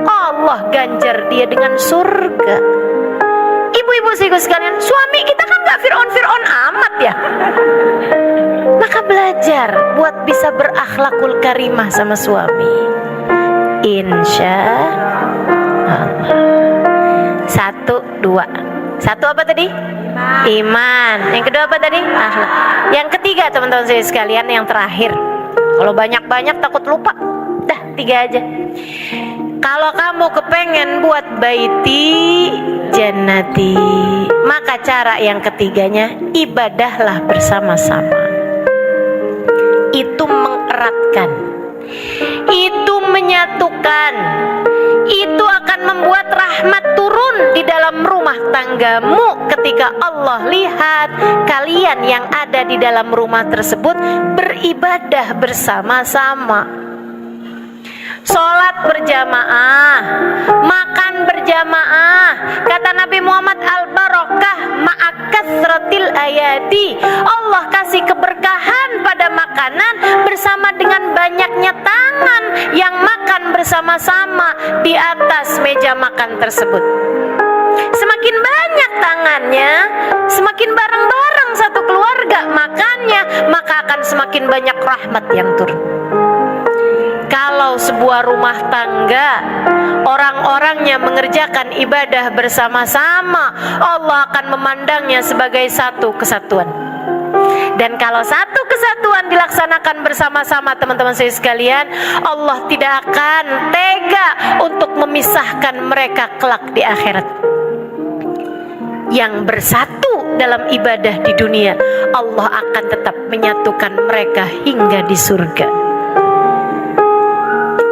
Allah ganjar dia dengan surga. Ibu-ibu sekalian, suami kita kan gak Fir'aun amat ya. Maka belajar buat bisa berakhlakul karimah sama suami. Insya Allah. 1, 2. 1 apa tadi? Iman. Yang kedua apa tadi? Akhlak. Yang ketiga, teman-teman saya sekalian, yang terakhir. Kalau banyak-banyak takut lupa. Dah, 3 aja. Kalau kamu kepengen buat baiti jannati, maka cara yang ketiganya, ibadahlah bersama-sama. Itu mengeratkan, itu menyatukan, itu akan membuat rahmat turun di dalam rumah tanggamu ketika Allah lihat kalian yang ada di dalam rumah tersebut beribadah bersama-sama. Sholat berjamaah, makan berjamaah. Kata Nabi Muhammad, al-barakah ma'akasratil ayati. Allah kasih keberkahan pada makanan bersama dengan banyaknya tangan yang makan bersama-sama di atas meja makan tersebut. Semakin banyak tangannya, semakin bareng-bareng satu keluarga makannya, maka akan semakin banyak rahmat yang turun. Kalau sebuah rumah tangga orang-orangnya mengerjakan ibadah bersama-sama, Allah akan memandangnya sebagai satu kesatuan. Dan kalau satu kesatuan dilaksanakan bersama-sama, teman-teman saya sekalian, Allah tidak akan tega untuk memisahkan mereka kelak di akhirat. Yang bersatu dalam ibadah di dunia, Allah akan tetap menyatukan mereka hingga di surga.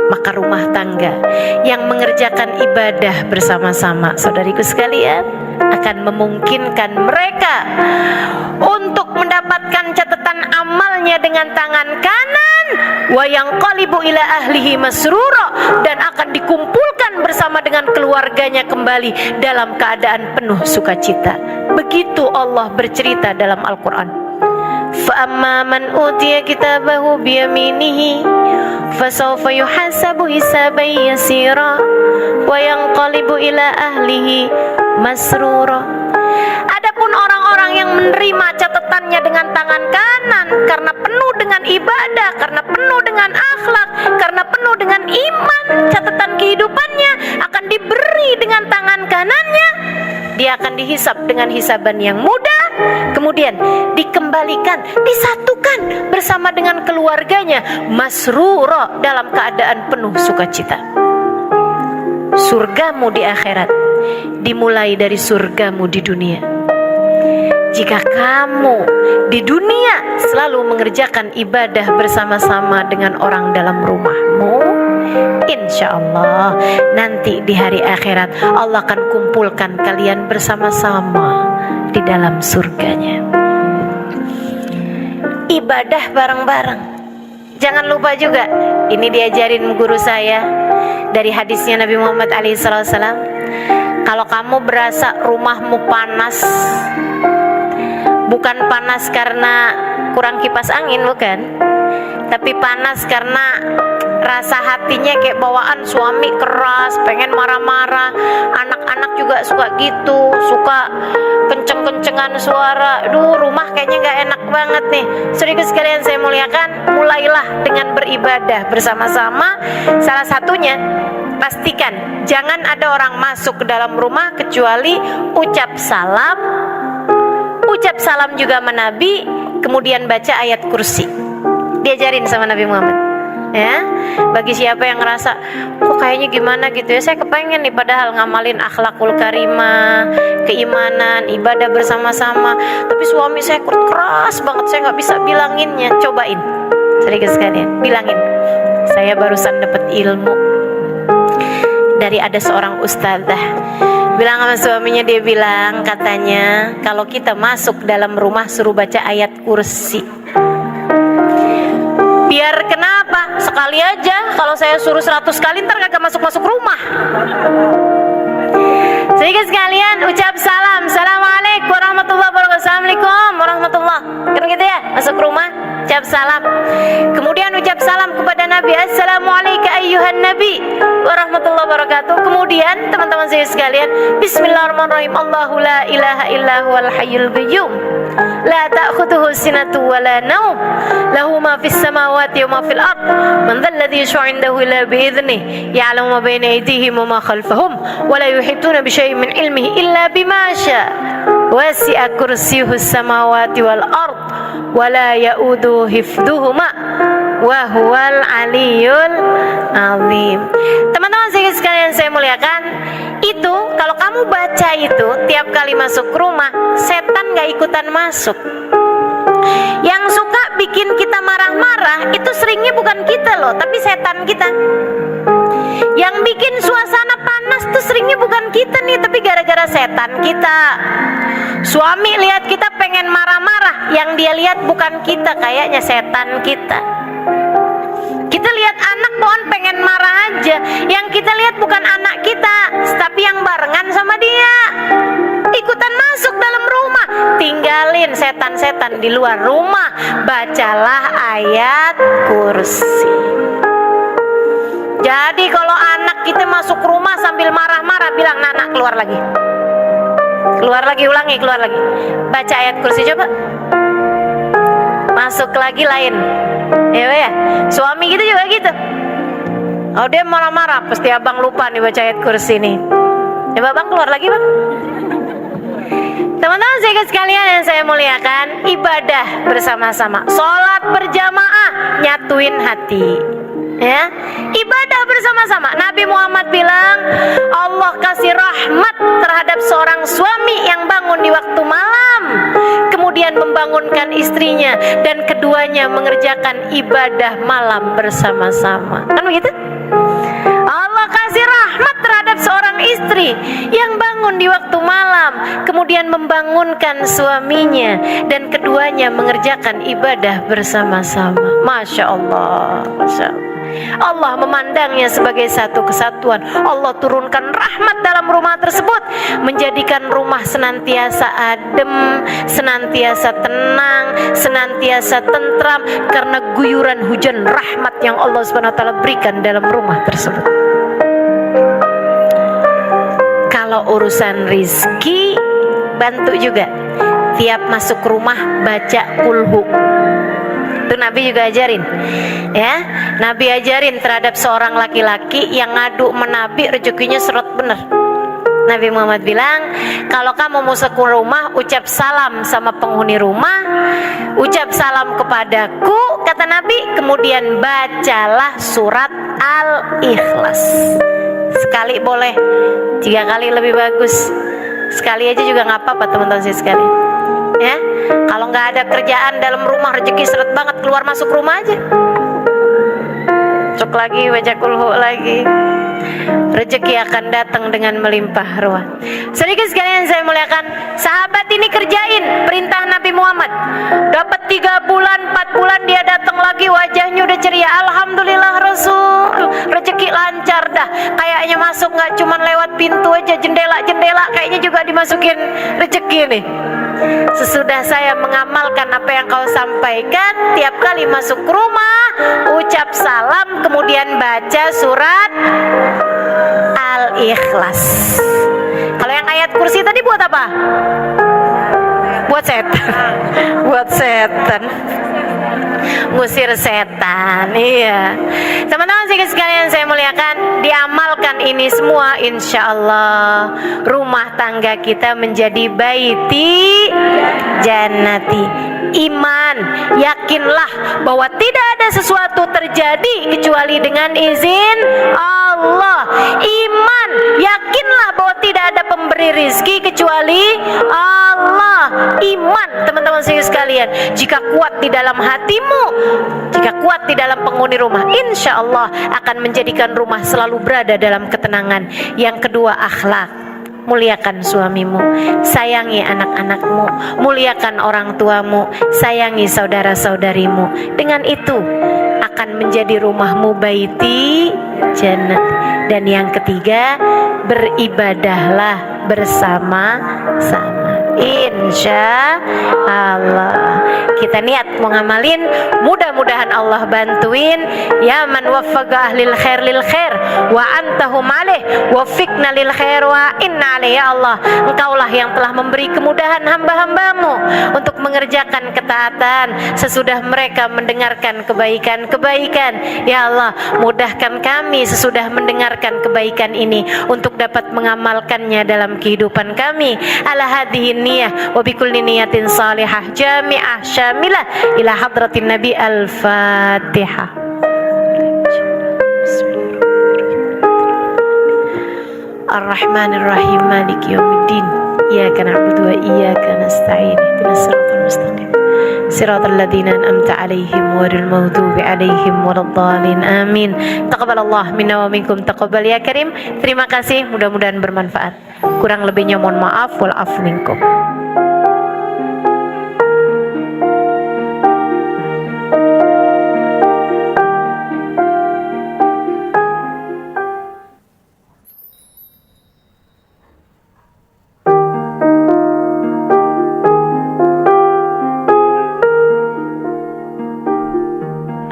Maka rumah tangga yang mengerjakan ibadah bersama-sama, saudariku sekalian, akan memungkinkan mereka untuk mendapatkan catatan amalnya dengan tangan kanan, wa yanqalibu ila ahlihi masrura, dan akan dikumpulkan bersama dengan keluarganya kembali dalam keadaan penuh sukacita. Begitu Allah bercerita dalam Al-Quran. Fa amma man utiya kitabahu biyaminihi fasawfa yuhasabu hisaban yasira wa yanqalibu ila ahlihi masrura. Adapun orang-orang yang menerima catatannya dengan tangan kanan karena penuh dengan ibadah, karena penuh dengan akhlak, karena penuh dengan iman, catatan kehidupannya akan diberi dengan tangan kanannya. Dia akan dihisab dengan hisaban yang mudah, kemudian dikembalikan, disatukan bersama dengan keluarganya, masrura, dalam keadaan penuh sukacita. Surgamu di akhirat dimulai dari surgamu di dunia. Jika kamu di dunia selalu mengerjakan ibadah bersama-sama dengan orang dalam rumahmu, insya Allah nanti di hari akhirat Allah akan kumpulkan kalian bersama-sama di dalam surganya. Ibadah bareng-bareng. Jangan lupa juga, ini diajarin guru saya dari hadisnya Nabi Muhammad SAW. Kalau kamu berasa rumahmu panas, bukan panas karena kurang kipas angin, bukan, tapi panas karena rasa hatinya kayak bawaan suami keras, pengen marah-marah, anak-anak juga suka gitu, suka kenceng-kencengan suara. Duh, rumah kayaknya gak enak banget nih. Saudara sekalian saya muliakan, mulailah dengan beribadah bersama-sama. Salah satunya, pastikan jangan ada orang masuk ke dalam rumah kecuali ucap salam. Ucap salam juga sama Nabi, kemudian baca ayat kursi. Diajarin sama Nabi Muhammad. Ya, bagi siapa yang ngerasa kok kayaknya gimana gitu ya, saya kepengen nih padahal ngamalin akhlakul karimah, keimanan, ibadah bersama-sama, tapi suami saya keras banget, saya nggak bisa bilanginnya. Cobain, sedikit sekalian, bilangin, saya barusan dapat ilmu dari ada seorang ustadzah. Bilang sama suaminya, dia bilang katanya kalau kita masuk dalam rumah suruh baca ayat kursi. Biar kenapa? Sekali aja. Kalau saya suruh 100 kali ntar kagak masuk-masuk rumah. Sedikit sekalian ucap salam. Assalamualaikum warahmatullahi wabarakatuh. Assalamualaikum warahmatullahi. Kan gitu ya, masuk rumah ucap salam. Kemudian ucap salam kepada Nabi. Assalamualaikum ayyuhan nabi warahmatullahi wabarakatuh. Kemudian teman-teman saya sekalian, bismillahirrahmanirrahim. Allahu la ilaha illa huwal hayyul qayyum la ta'khudhuhu sinatu wa la naum lahu ma fis samawati wa ma fil ard man dhal ladzi yashfa'u 'indahu illa bi idhnihi ya'lamu ma bayna aydihim wa ma khalfahum wa la yuhituna bi syai'in min 'ilmihi illa bima syaa' wasi'a kursiyyuhu samawati wal ard wa la ya'uduhu hifdhuhuma wa huwal 'aliyyul 'azim. Teman-teman sekalian saya muliakan, itu kalau kamu baca itu tiap kali masuk rumah, setan gak ikutan masuk. Yang suka bikin kita marah-marah itu seringnya bukan kita loh, tapi setan kita. Yang bikin suasana panas tuh seringnya bukan kita nih, tapi gara-gara setan kita. Suami lihat kita pengen marah-marah, yang dia lihat bukan kita, kayaknya setan kita. Kita lihat anak pohon pengen marah aja, yang kita lihat bukan anak kita, tapi yang barengan sama dia. Ikutan masuk dalam rumah, tinggalin setan-setan di luar rumah, bacalah ayat kursi. Jadi kalau anak kita masuk rumah sambil marah-marah, bilang, "Nana, keluar lagi. Keluar lagi, ulangi, keluar lagi. Baca ayat kursi coba." Masuk lagi lain. Ya, suami gitu juga gitu. Oh, dia marah-marah, pasti abang lupa nih baca ayat kursi nih. Coba bang, keluar lagi bang. Teman-teman sekalian yang saya muliakan, ibadah bersama-sama, sholat berjamaah, nyatuin hati. Ya, ibadah bersama-sama. Nabi Muhammad bilang, Allah kasih rahmat terhadap seorang suami yang bangun di waktu malam, kemudian membangunkan istrinya, dan keduanya mengerjakan ibadah malam bersama-sama. Kan begitu? Allah kasih rahmat terhadap seorang istri yang bangun di waktu malam, kemudian membangunkan suaminya, dan keduanya mengerjakan ibadah bersama-sama. Masya Allah, Masya Allah. Allah memandangnya sebagai satu kesatuan. Allah turunkan rahmat dalam rumah tersebut, menjadikan rumah senantiasa adem, senantiasa tenang, senantiasa tentram, karena guyuran hujan rahmat yang Allah SWT berikan dalam rumah tersebut. Kalau urusan rizki, bantu juga. Tiap masuk rumah baca kulhu. Itu Nabi juga ajarin, ya. Nabi ajarin terhadap seorang laki-laki yang ngadu menabi rezekinya seret bener. Nabi Muhammad bilang, kalau kamu masuk ke rumah, ucap salam sama penghuni rumah, ucap salam kepadaku, kata Nabi, kemudian bacalah surat Al-Ikhlas. Sekali boleh, 3 kali lebih bagus. Sekali aja juga nggak apa-apa, teman-teman saya sekali. Ya, kalau nggak ada kerjaan dalam rumah, rezeki seret banget, keluar masuk rumah aja. Cuk lagi, baca kulhu lagi, rezeki akan datang dengan melimpah ruah. Sedikit sekalian saya muliakan, sahabat ini kerjain perintah Nabi Muhammad. Dapat 3 bulan, 4 bulan dia datang lagi, wajahnya udah ceria. Alhamdulillah Rasul, rezeki lancar dah. Kayaknya masuk nggak cuman lewat pintu aja, jendela-jendela kayaknya juga dimasukin rezeki nih. Sesudah saya mengamalkan apa yang kau sampaikan, tiap kali masuk rumah ucap salam, kemudian baca surat Al-Ikhlas. Kalau yang ayat kursi tadi buat apa? Buat setan. Buat setan, ngusir setan. Iya, teman-teman sekalian saya muliakan, diamalkan ini semua, insya Allah rumah tangga kita menjadi baiti jannati. Iman, yakinlah bahwa tidak ada sesuatu terjadi kecuali dengan izin Allah. Iman, yakinlah bahwa tidak ada pemberi rizki kecuali Allah. Iman, teman-teman sekalian, jika kuat di dalam hatimu, jika kuat di dalam penghuni rumah, insya Allah akan menjadikan rumah selalu berada dalam ketenangan. Yang kedua, akhlak. Muliakan suamimu, sayangi anak-anakmu, muliakan orang tuamu, sayangi saudara-saudarimu. Dengan itu akan menjadi rumahmu baiti jannah. Dan yang ketiga, beribadahlah bersama-sama. Insya Allah kita niat mau ngamalin, mudah-mudahan Allah bantuin. Ya man waffaqa ahlil khair lil khair wa antahum alaih wafiqna lil khair wa inna alaih. Ya Allah, engkaulah yang telah memberi kemudahan hamba-hambamu untuk mengerjakan ketaatan sesudah mereka mendengarkan kebaikan-kebaikan. Ya Allah, mudahkan kami sesudah mendengarkan kebaikan ini untuk dapat mengamalkannya dalam kehidupan kami. Ala hadhihi niyah wa bikulli niyatin salihah jami'ah syamilah ila hadratin Nabi. Al-Fatihah. Ar-Rahmanir-Rahim Maliki Yaumiddin. Iyyaka na'budu wa iyyaka nasta'in. Ihdinas siratal mustaqim. Siratal ladzina an'amta 'alaihim ghairil maghdubi 'alaihim waladdallin. Amin. Taqabbalallah minna wa minkum taqabbal ya karim. Terima kasih, mudah-mudahan bermanfaat. Kurang lebihnya mohon maaf. Wal afu minkum.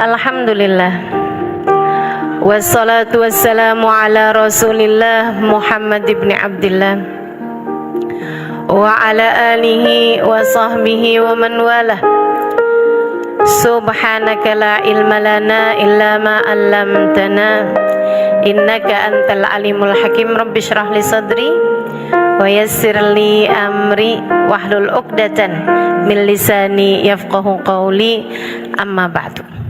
Alhamdulillah, wassalatu wassalamu ala rasulillah Muhammad ibn Abdillah wa ala alihi wa sahbihi wa man walah. Subhanaka la ilma lana illa ma 'allamtana innaka antal alimul hakim. Rabbi shrah li sadri wa yassir li amri wahlul 'uqdatan min lisani yafqahu qawli. Amma ba'du.